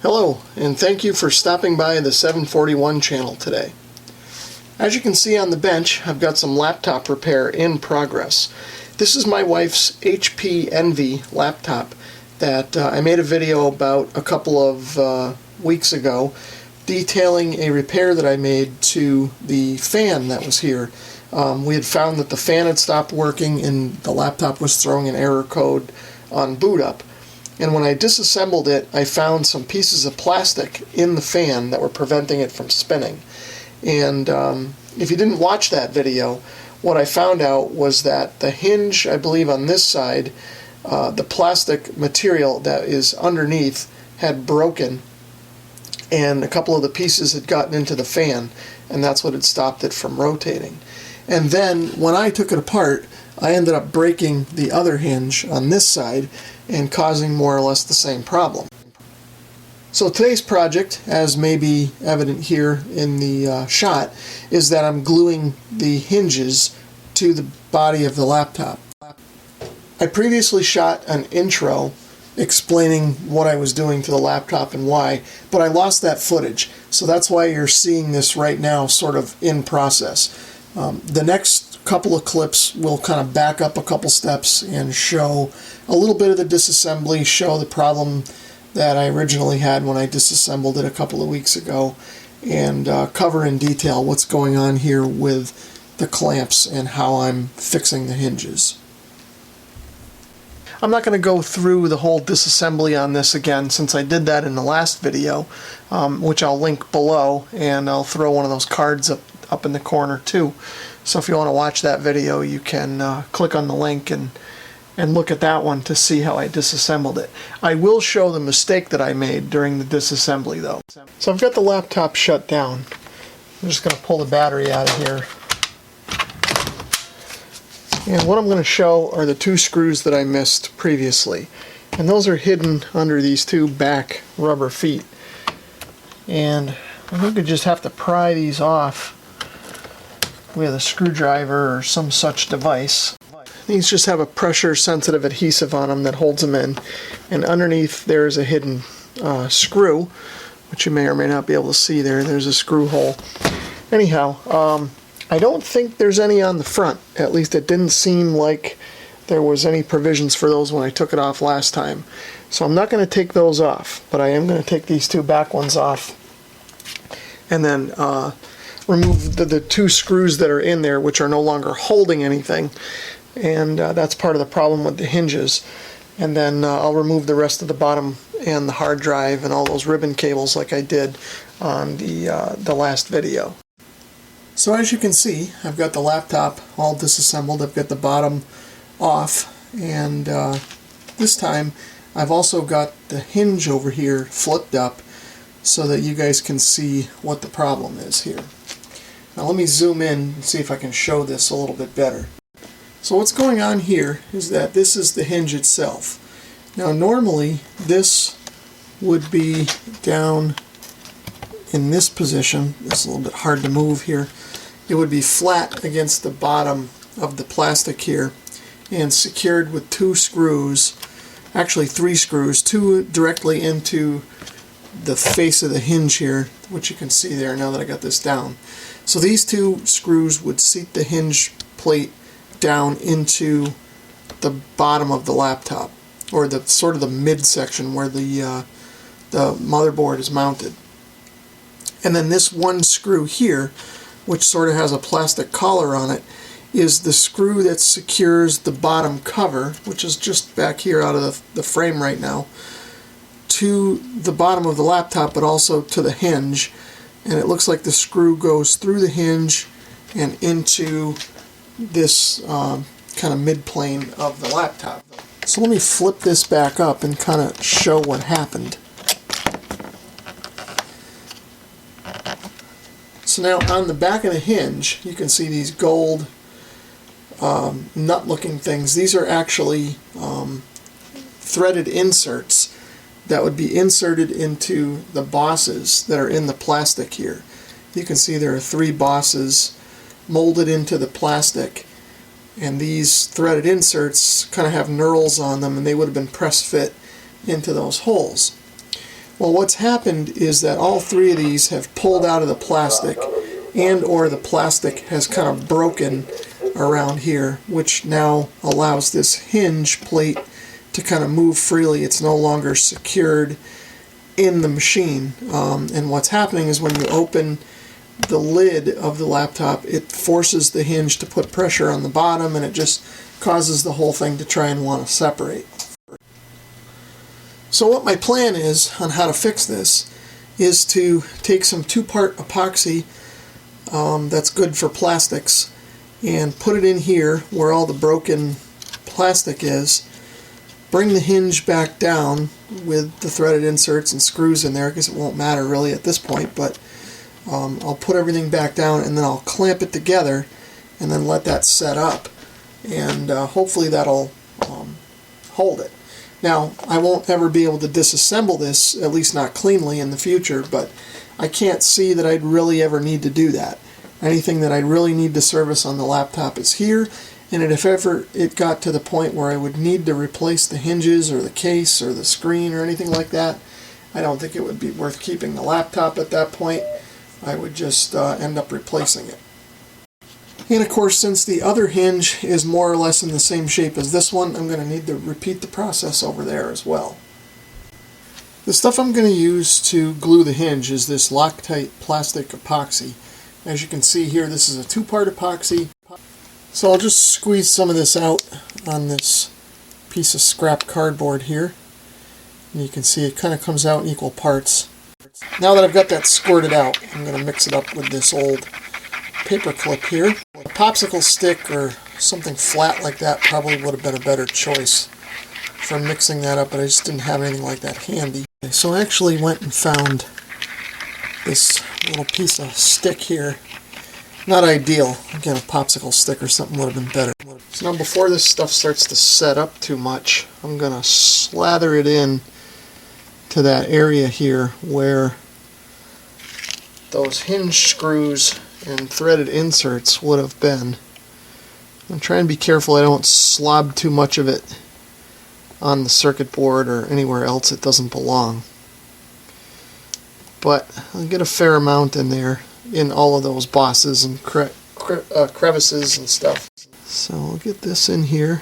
Hello, and thank you for stopping by the 741 channel today. As you can see on the bench, I've got some laptop repair in progress. This is my wife's HP Envy laptop that I made a video about a couple of weeks ago detailing a repair that I made to the fan that was here. We had found that the fan had stopped working and the laptop was throwing an error code on boot up. And when I disassembled it, I found some pieces of plastic in the fan that were preventing it from spinning. And if you didn't watch that video, what I found out was that the hinge, I believe on this side, the plastic material that is underneath had broken, and a couple of the pieces had gotten into the fan, and that's what had stopped it from rotating. And then when I took it apart, I ended up breaking the other hinge on this side and causing more or less the same problem. So today's project, as may be evident here in the shot, is that I'm gluing the hinges to the body of the laptop. I previously shot an intro explaining what I was doing to the laptop and why, but I lost that footage, so that's why you're seeing this right now sort of in process. The next couple of clips will kind of back up a couple steps and show a little bit of the disassembly, show the problem that I originally had when I disassembled it a couple of weeks ago, and cover in detail what's going on here with the clamps and how I'm fixing the hinges. I'm not going to go through the whole disassembly on this again since I did that in the last video, which I'll link below, and I'll throw one of those cards up in the corner too. So if you want to watch that video, you can click on the link and look at that one to see how I disassembled it. I will show the mistake that I made during the disassembly though. So I've got the laptop shut down. I'm just going to pull the battery out of here. And what I'm going to show are the two screws that I missed previously. And those are hidden under these two back rubber feet. And I think we just have to pry these off with a screwdriver or some such device. These just have a pressure sensitive adhesive on them that holds them in, and underneath there's a hidden screw, which you may or may not be able to see there. There's a screw hole. Anyhow, I don't think there's any on the front. At least it didn't seem like there was any provisions for those when I took it off last time. So I'm not going to take those off, but I am going to take these two back ones off and then remove the two screws that are in there, which are no longer holding anything, and that's part of the problem with the hinges. And then I'll remove the rest of the bottom and the hard drive and all those ribbon cables like I did on the last video. So as you can see, I've got the laptop all disassembled. I've got the bottom off, and this time I've also got the hinge over here flipped up so that you guys can see what the problem is here. Now let me zoom in and see if I can show this a little bit better. So what's going on here is that this is the hinge itself. Now normally this would be down in this position. It's a little bit hard to move here. It would be flat against the bottom of the plastic here and secured with two screws, actually three screws, two directly into the face of the hinge here, which you can see there now that I got this down. So these two screws would seat the hinge plate down into the bottom of the laptop, or the sort of the midsection where the motherboard is mounted. And then this one screw here, which sort of has a plastic collar on it, is the screw that secures the bottom cover, which is just back here out of the frame right now, to the bottom of the laptop, but also to the hinge. And it looks like the screw goes through the hinge and into this kind of mid-plane of the laptop. So let me flip this back up and kind of show what happened. So now on the back of the hinge, you can see these gold nut-looking things. These are actually threaded inserts that would be inserted into the bosses that are in the plastic here. You can see there are three bosses molded into the plastic, and these threaded inserts kind of have knurls on them, and they would have been press fit into those holes. Well, what's happened is that all three of these have pulled out of the plastic, and or the plastic has kind of broken around here, which now allows this hinge plate to kind of move freely. It's no longer secured in the machine. And what's happening is when you open the lid of the laptop, it forces the hinge to put pressure on the bottom, and it just causes the whole thing to try and want to separate. So what my plan is on how to fix this is to take some 2-part epoxy that's good for plastics and put it in here where all the broken plastic is, bring the hinge back down with the threaded inserts and screws in there, because it won't matter really at this point, but I'll put everything back down and then I'll clamp it together and then let that set up, and hopefully that'll hold it. Now, I won't ever be able to disassemble this, at least not cleanly in the future, but I can't see that I'd really ever need to do that. Anything that I really need to service on the laptop is here, and if ever it got to the point where I would need to replace the hinges or the case or the screen or anything like that, I don't think it would be worth keeping the laptop at that point. I would just end up replacing it. And of course, since the other hinge is more or less in the same shape as this one, I'm going to need to repeat the process over there as well. The stuff I'm going to use to glue the hinge is this Loctite plastic epoxy. As you can see here, this is a 2-part epoxy. So I'll just squeeze some of this out on this piece of scrap cardboard here. And you can see it kind of comes out in equal parts. Now that I've got that squirted out, I'm going to mix it up with this old paper clip here. A popsicle stick or something flat like that probably would have been a better choice for mixing that up, but I just didn't have anything like that handy. So I actually went and found this little piece of stick here. Not ideal. Again, a popsicle stick or something would have been better. So now before this stuff starts to set up too much, I'm going to slather it in to that area here where those hinge screws and threaded inserts would have been. I'm trying to be careful I don't slob too much of it on the circuit board or anywhere else it doesn't belong. But I'll get a fair amount in there in all of those bosses and crevices and stuff. So I'll get this in here.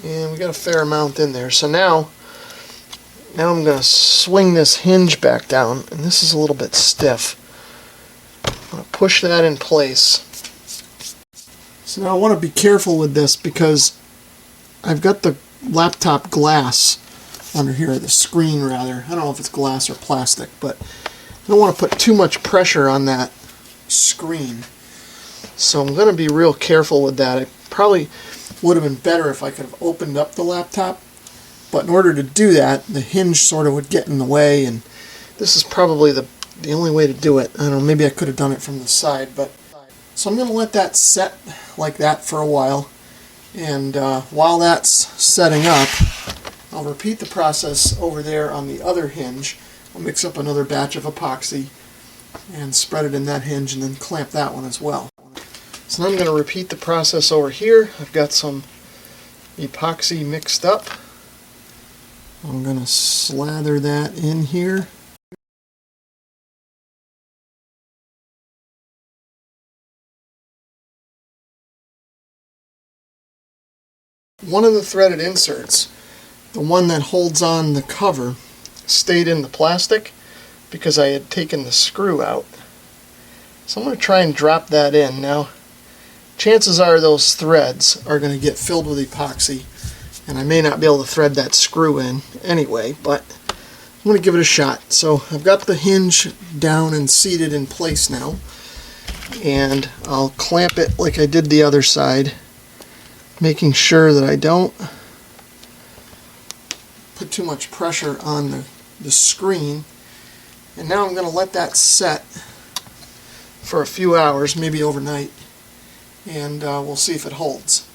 And we got a fair amount in there. So now I'm going to swing this hinge back down, and this is a little bit stiff. I'm going to push that in place. So now I want to be careful with this because I've got the laptop glass under here, the screen rather. I don't know if it's glass or plastic, but I don't want to put too much pressure on that screen. So I'm going to be real careful with that. It probably would have been better if I could have opened up the laptop, but in order to do that, the hinge sort of would get in the way, and this is probably the only way to do it. I don't know, maybe I could have done it from the side, but so I'm going to let that set like that for a while, and while that's setting up, I'll repeat the process over there on the other hinge. I'll mix up another batch of epoxy and spread it in that hinge and then clamp that one as well. So now I'm going to repeat the process over here. I've got some epoxy mixed up. I'm going to slather that in here. One of the threaded inserts, the one that holds on the cover, stayed in the plastic because I had taken the screw out. So I'm going to try and drop that in. Now, chances are those threads are going to get filled with epoxy, and I may not be able to thread that screw in anyway, but I'm going to give it a shot. So I've got the hinge down and seated in place now, and I'll clamp it like I did the other side, making sure that I don't put too much pressure on the screen. And now I'm going to let that set for a few hours, maybe overnight, and we'll see if it holds.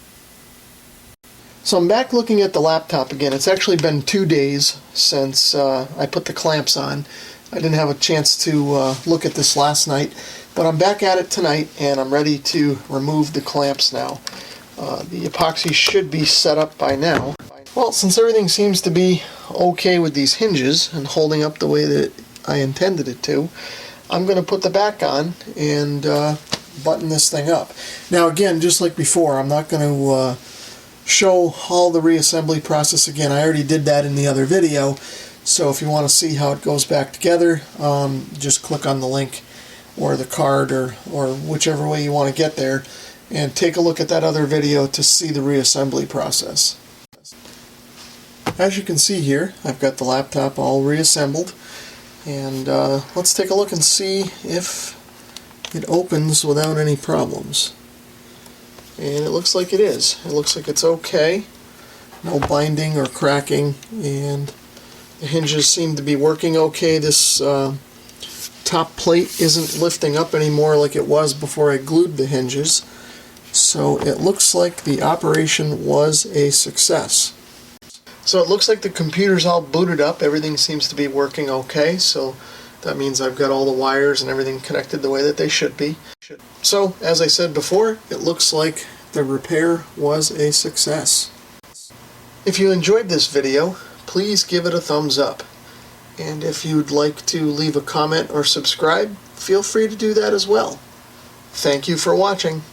So I'm back looking at the laptop again. It's actually been 2 days since I put the clamps on. I didn't have a chance to look at this last night, but I'm back at it tonight and I'm ready to remove the clamps now. The epoxy should be set up by now. Well, since everything seems to be okay with these hinges and holding up the way that I intended it to, I'm going to put the back on and button this thing up. Now again, just like before, I'm not going to show all the reassembly process again. I already did that in the other video, so if you want to see how it goes back together, just click on the link or the card or whichever way you want to get there, and take a look at that other video to see the reassembly process. As you can see here, I've got the laptop all reassembled, and let's take a look and see if it opens without any problems. And it looks like it is. It looks like it's okay. No binding or cracking, and the hinges seem to be working okay. This top plate isn't lifting up anymore like it was before I glued the hinges. So it looks like the operation was a success. So it looks like the computer's all booted up. Everything seems to be working okay. So that means I've got all the wires and everything connected the way that they should be. So, as I said before, it looks like the repair was a success. If you enjoyed this video, please give it a thumbs up. And if you'd like to leave a comment or subscribe, feel free to do that as well. Thank you for watching.